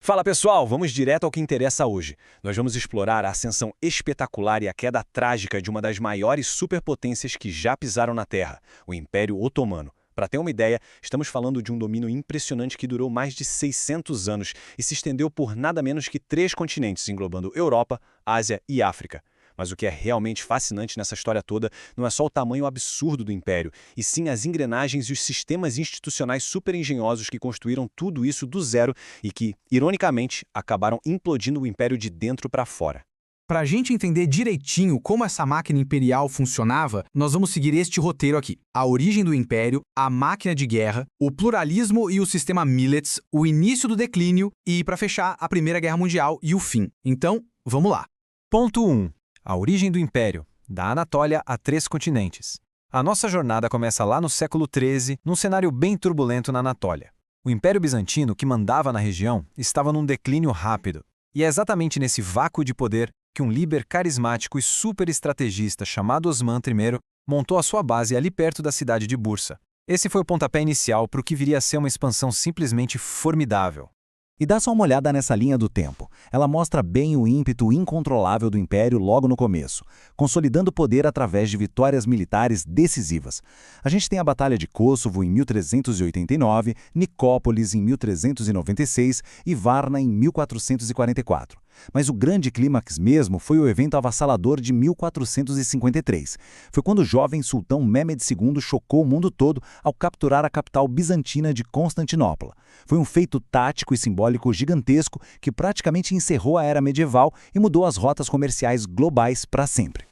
Fala pessoal, vamos direto ao que interessa hoje. Nós vamos explorar a ascensão espetacular e a queda trágica de uma das maiores superpotências que já pisaram na Terra, o Império Otomano. Para ter uma ideia, estamos falando de um domínio impressionante que durou mais de 600 anos e se estendeu por nada menos que 3 continentes, englobando Europa, Ásia e África. Mas o que é realmente fascinante nessa história toda não é só o tamanho absurdo do império, e sim as engrenagens e os sistemas institucionais super engenhosos que construíram tudo isso do zero e que, ironicamente, acabaram implodindo o império de dentro para fora. Para a gente entender direitinho como essa máquina imperial funcionava, nós vamos seguir este roteiro aqui. A origem do império, a máquina de guerra, o pluralismo e o sistema Millets, o início do declínio e, para fechar, a Primeira Guerra Mundial e o fim. Então, vamos lá. Ponto 1. A origem do Império, da Anatólia a 3 continentes. A nossa jornada começa lá no século XIII, num cenário bem turbulento na Anatólia. O Império Bizantino, que mandava na região, estava num declínio rápido. E é exatamente nesse vácuo de poder que um líder carismático e super estrategista chamado Osman I montou a sua base ali perto da cidade de Bursa. Esse foi o pontapé inicial para o que viria a ser uma expansão simplesmente formidável. E dá só uma olhada nessa linha do tempo. Ela mostra bem o ímpeto incontrolável do Império logo no começo, consolidando o poder através de vitórias militares decisivas. A gente tem a Batalha de Kosovo em 1389, Nicópolis em 1396 e Varna em 1444. Mas o grande clímax mesmo foi o evento avassalador de 1453. Foi quando o jovem sultão Mehmed II chocou o mundo todo ao capturar a capital bizantina de Constantinopla. Foi um feito tático e simbólico gigantesco que praticamente encerrou a era medieval e mudou as rotas comerciais globais para sempre.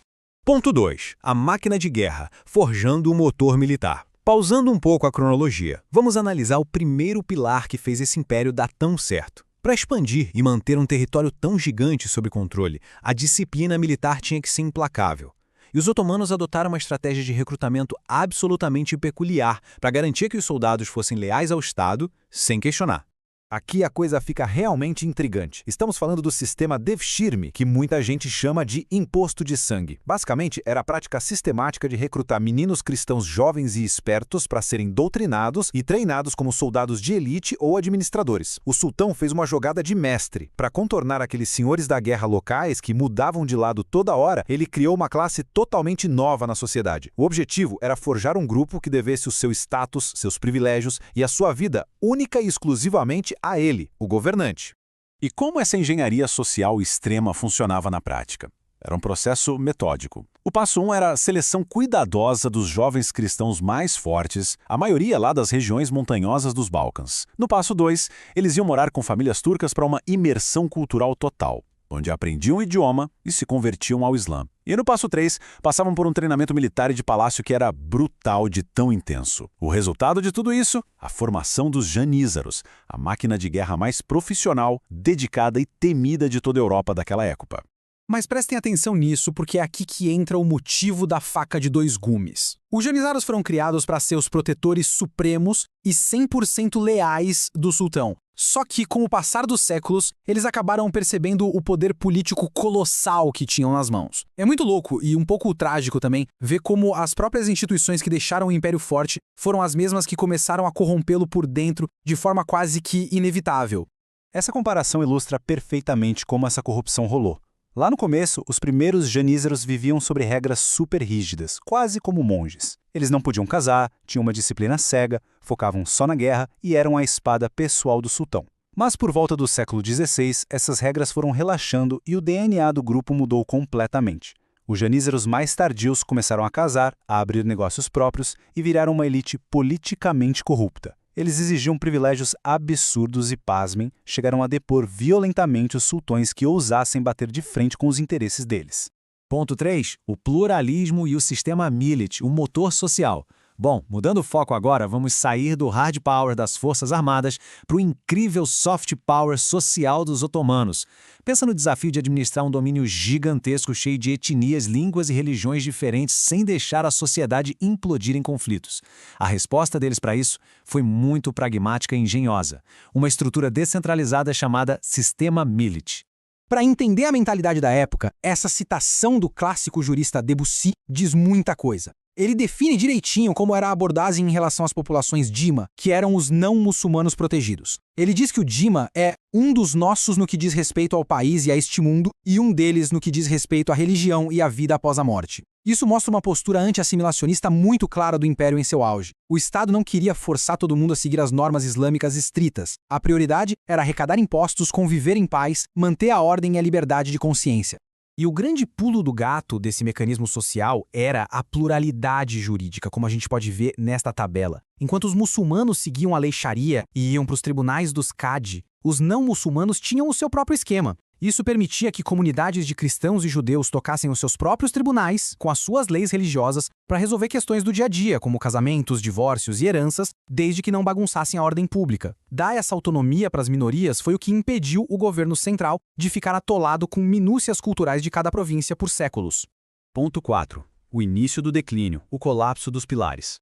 Ponto 2. A máquina de guerra, forjando o motor militar. Pausando um pouco a cronologia, vamos analisar o primeiro pilar que fez esse império dar tão certo. Para expandir e manter um território tão gigante sob controle, a disciplina militar tinha que ser implacável. E os otomanos adotaram uma estratégia de recrutamento absolutamente peculiar para garantir que os soldados fossem leais ao Estado, sem questionar. Aqui a coisa fica realmente intrigante. Estamos falando do sistema Devshirme, que muita gente chama de imposto de sangue. Basicamente, era a prática sistemática de recrutar meninos cristãos jovens e espertos para serem doutrinados e treinados como soldados de elite ou administradores. O sultão fez uma jogada de mestre. Para contornar aqueles senhores da guerra locais que mudavam de lado toda hora, ele criou uma classe totalmente nova na sociedade. O objetivo era forjar um grupo que devesse o seu status, seus privilégios e a sua vida única e exclusivamente a ele, o governante. E como essa engenharia social extrema funcionava na prática? Era um processo metódico. O passo 1 era a seleção cuidadosa dos jovens cristãos mais fortes, a maioria lá das regiões montanhosas dos Balcãs. No passo 2, eles iam morar com famílias turcas para uma imersão cultural total, onde aprendiam o idioma e se convertiam ao Islã. E no passo 3, passavam por um treinamento militar e de palácio que era brutal de tão intenso. O resultado de tudo isso? A formação dos janízaros, a máquina de guerra mais profissional, dedicada e temida de toda a Europa daquela época. Mas prestem atenção nisso, porque é aqui que entra o motivo da faca de 2 gumes. Os janizaros foram criados para ser os protetores supremos e 100% leais do sultão. Só que, com o passar dos séculos, eles acabaram percebendo o poder político colossal que tinham nas mãos. É muito louco e um pouco trágico também ver como as próprias instituições que deixaram o Império forte foram as mesmas que começaram a corrompê-lo por dentro de forma quase que inevitável. Essa comparação ilustra perfeitamente como essa corrupção rolou. Lá no começo, os primeiros janízaros viviam sobre regras super rígidas, quase como monges. Eles não podiam casar, tinham uma disciplina cega, focavam só na guerra e eram a espada pessoal do sultão. Mas por volta do século XVI, essas regras foram relaxando e o DNA do grupo mudou completamente. Os janízaros mais tardios começaram a casar, a abrir negócios próprios e viraram uma elite politicamente corrupta. Eles exigiam privilégios absurdos e, pasmem, chegaram a depor violentamente os sultões que ousassem bater de frente com os interesses deles. Ponto 3. O pluralismo e o sistema Millet, o motor social. Bom, mudando o foco agora, vamos sair do hard power das Forças Armadas para o incrível soft power social dos otomanos. Pensa no desafio de administrar um domínio gigantesco cheio de etnias, línguas e religiões diferentes sem deixar a sociedade implodir em conflitos. A resposta deles para isso foi muito pragmática e engenhosa. Uma estrutura descentralizada chamada Sistema Millet. Para entender a mentalidade da época, essa citação do clássico jurista Debussy diz muita coisa. Ele define direitinho como era a abordagem em relação às populações Dima, que eram os não-muçulmanos protegidos. Ele diz que o Dima é um dos nossos no que diz respeito ao país e a este mundo, e um deles no que diz respeito à religião e à vida após a morte. Isso mostra uma postura anti-assimilacionista muito clara do Império em seu auge. O Estado não queria forçar todo mundo a seguir as normas islâmicas estritas. A prioridade era arrecadar impostos, conviver em paz, manter a ordem e a liberdade de consciência. E o grande pulo do gato desse mecanismo social era a pluralidade jurídica, como a gente pode ver nesta tabela. Enquanto os muçulmanos seguiam a lei Sharia e iam para os tribunais dos Qadi, os não-muçulmanos tinham o seu próprio esquema. Isso permitia que comunidades de cristãos e judeus tocassem os seus próprios tribunais, com as suas leis religiosas, para resolver questões do dia a dia, como casamentos, divórcios e heranças, desde que não bagunçassem a ordem pública. Dar essa autonomia para as minorias foi o que impediu o governo central de ficar atolado com minúcias culturais de cada província por séculos. Ponto 4. O início do declínio, o colapso dos pilares.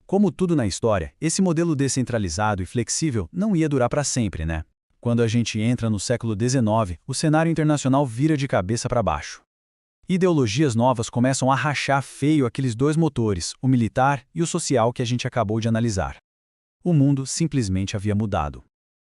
Como tudo na história, esse modelo descentralizado e flexível não ia durar para sempre, né? Quando a gente entra no século XIX, o cenário internacional vira de cabeça para baixo. Ideologias novas começam a rachar feio aqueles dois motores, o militar e o social que a gente acabou de analisar. O mundo simplesmente havia mudado.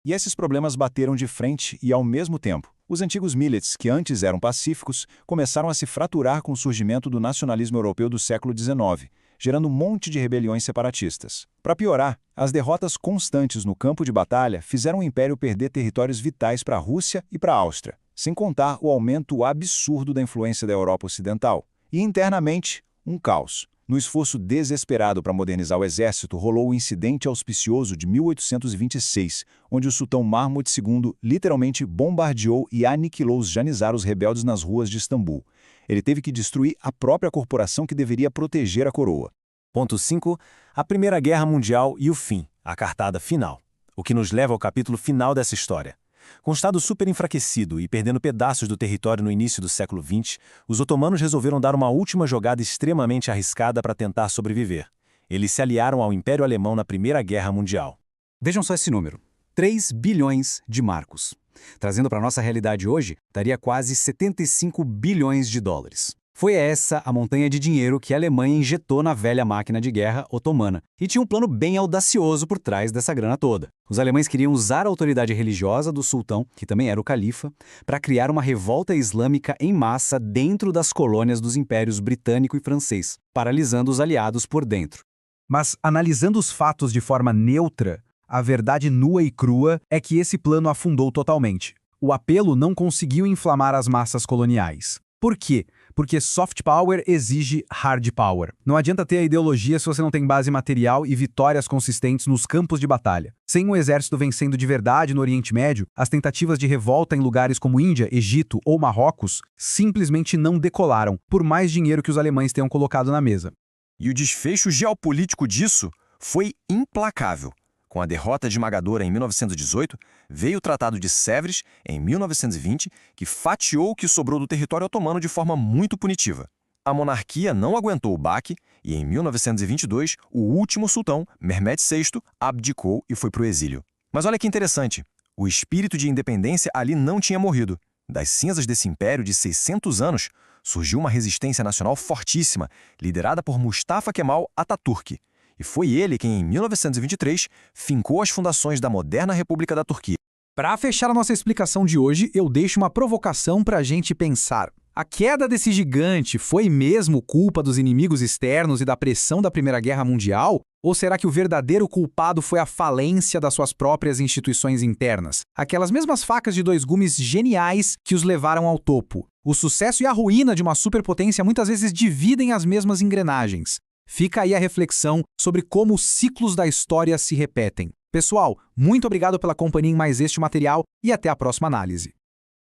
E esses problemas bateram de frente e, ao mesmo tempo, os antigos millets, que antes eram pacíficos, começaram a se fraturar com o surgimento do nacionalismo europeu do século XIX, gerando um monte de rebeliões separatistas. Para piorar, as derrotas constantes no campo de batalha fizeram o Império perder territórios vitais para a Rússia e para a Áustria, sem contar o aumento absurdo da influência da Europa Ocidental. E internamente, um caos. No esforço desesperado para modernizar o exército, rolou o incidente auspicioso de 1826, onde o sultão Mahmud II literalmente bombardeou e aniquilou os janizaros rebeldes nas ruas de Istambul. Ele teve que destruir a própria corporação que deveria proteger a coroa. Ponto 5. A Primeira Guerra Mundial e o fim, a cartada final. O que nos leva ao capítulo final dessa história. Com o Estado super enfraquecido e perdendo pedaços do território no início do século XX, os otomanos resolveram dar uma última jogada extremamente arriscada para tentar sobreviver. Eles se aliaram ao Império Alemão na Primeira Guerra Mundial. Vejam só esse número: 3 bilhões de marcos. Trazendo para a nossa realidade hoje, daria quase 75 bilhões de dólares. Foi essa a montanha de dinheiro que a Alemanha injetou na velha máquina de guerra otomana. E tinha um plano bem audacioso por trás dessa grana toda. Os alemães queriam usar a autoridade religiosa do sultão, que também era o califa, para criar uma revolta islâmica em massa dentro das colônias dos impérios britânico e francês, paralisando os aliados por dentro. Mas, analisando os fatos de forma neutra, a verdade nua e crua é que esse plano afundou totalmente. O apelo não conseguiu inflamar as massas coloniais. Por quê? Porque soft power exige hard power. Não adianta ter a ideologia se você não tem base material e vitórias consistentes nos campos de batalha. Sem um exército vencendo de verdade no Oriente Médio, as tentativas de revolta em lugares como Índia, Egito ou Marrocos simplesmente não decolaram, por mais dinheiro que os alemães tenham colocado na mesa. E o desfecho geopolítico disso foi implacável. Com a derrota esmagadora em 1918, veio o Tratado de Sèvres, em 1920, que fatiou o que sobrou do território otomano de forma muito punitiva. A monarquia não aguentou o baque e, em 1922, o último sultão, Mehmed VI, abdicou e foi para o exílio. Mas olha que interessante, o espírito de independência ali não tinha morrido. Das cinzas desse império de 600 anos, surgiu uma resistência nacional fortíssima, liderada por Mustafa Kemal Atatürk. E foi ele quem, em 1923, fincou as fundações da moderna República da Turquia. Para fechar a nossa explicação de hoje, eu deixo uma provocação para a gente pensar. A queda desse gigante foi mesmo culpa dos inimigos externos e da pressão da Primeira Guerra Mundial? Ou será que o verdadeiro culpado foi a falência das suas próprias instituições internas? Aquelas mesmas facas de dois gumes geniais que os levaram ao topo. O sucesso e a ruína de uma superpotência muitas vezes dividem as mesmas engrenagens. Fica aí a reflexão sobre como os ciclos da história se repetem. Pessoal, muito obrigado pela companhia em mais este material e até a próxima análise.